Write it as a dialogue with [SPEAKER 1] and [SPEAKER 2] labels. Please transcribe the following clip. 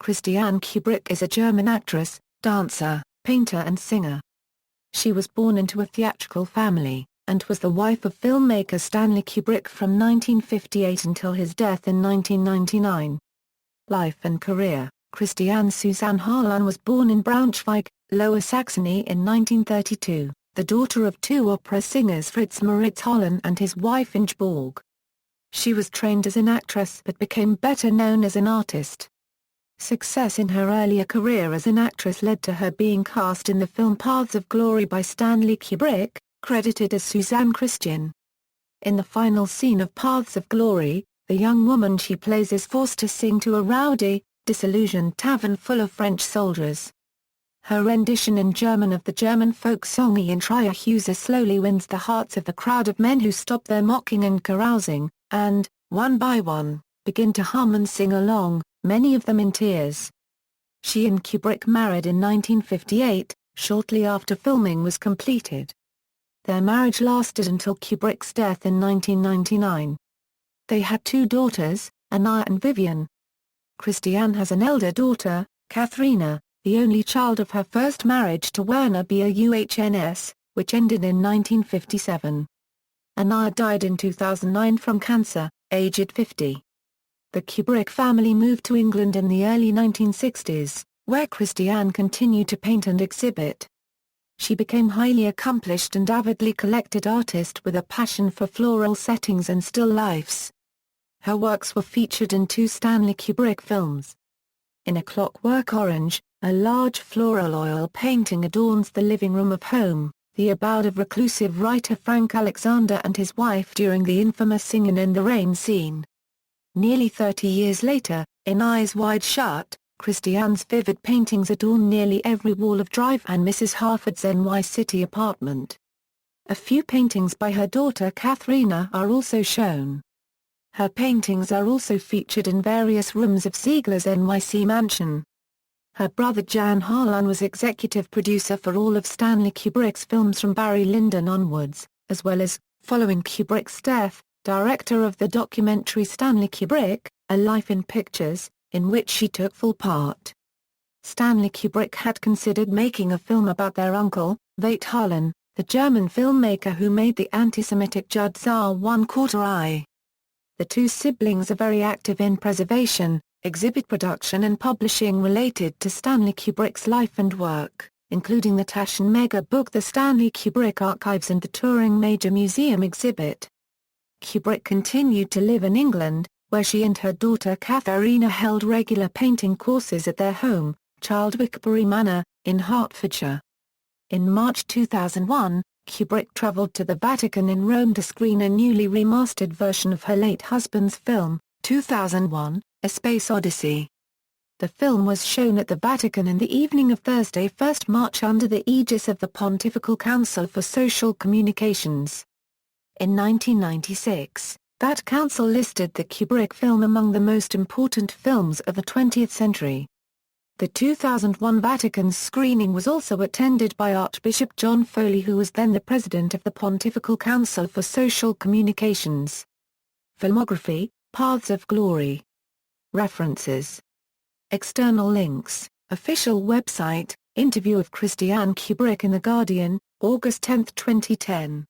[SPEAKER 1] Christiane Kubrick is a German actress, dancer, painter and singer. She was born into a theatrical family, and was the wife of filmmaker Stanley Kubrick from 1958 until his death in 1999. Life and career: Christiane Susanne Harlan was born in Braunschweig, Lower Saxony in 1932, the daughter of two opera singers Fritz Moritz Harlan and his wife Ingeborg. She was trained as an actress but became better known as an artist. Success in her earlier career as an actress led to her being cast in the film Paths of Glory by Stanley Kubrick, credited as Suzanne Christian. In the final scene of Paths of Glory, the young woman she plays is forced to sing to a rowdy, disillusioned tavern full of French soldiers. Her rendition in German of the German folk song Ein Trierhäuser slowly wins the hearts of the crowd of men who stop their mocking and carousing, and, one by one, begin to hum and sing along, many of them in tears. She and Kubrick married in 1958, shortly after filming was completed. Their marriage lasted until Kubrick's death in 1999. They had two daughters, Anna and Vivian. Christiane has an elder daughter, Katharina, the only child of her first marriage to Werner Bauchns, which ended in 1957. Anna died in 2009 from cancer, aged 50. The Kubrick family moved to England in the early 1960s, where Christiane continued to paint and exhibit. She became highly accomplished and avidly collected artist with a passion for floral settings and still lifes. Her works were featured in two Stanley Kubrick films. In A Clockwork Orange, a large floral oil painting adorns the living room of home, the abode of reclusive writer Frank Alexander and his wife during the infamous Singin' in the Rain scene. Nearly 30 years later, in Eyes Wide Shut, Christiane's vivid paintings adorn nearly every wall of Drive and Mrs. Harford's NY City apartment. A few paintings by her daughter Katharina are also shown. Her paintings are also featured in various rooms of Ziegler's NYC mansion. Her brother Jan Harlan was executive producer for all of Stanley Kubrick's films from Barry Lyndon onwards, as well as, following Kubrick's death, director of the documentary Stanley Kubrick, A Life in Pictures, in which she took full part. Stanley Kubrick had considered making a film about their uncle, Veit Harlan, the German filmmaker who made the anti-Semitic Judd Zar One Quarter Eye. The two siblings are very active in preservation, exhibit production and publishing related to Stanley Kubrick's life and work, including the Taschen Mega book The Stanley Kubrick Archives and the Touring Major Museum exhibit. Kubrick continued to live in England, where she and her daughter Katharina held regular painting courses at their home, Childwickbury Manor, in Hertfordshire. In March 2001, Kubrick travelled to the Vatican in Rome to screen a newly remastered version of her late husband's film, 2001, A Space Odyssey. The film was shown at the Vatican in the evening of Thursday 1 March under the aegis of the Pontifical Council for Social Communications. In 1996, that council listed the Kubrick film among the most important films of the 20th century. The 2001 Vatican screening was also attended by Archbishop John Foley, who was then the president of the Pontifical Council for Social Communications. Filmography: Paths of Glory. References. External links: Official website, interview of Christiane Kubrick in The Guardian, August 10, 2010.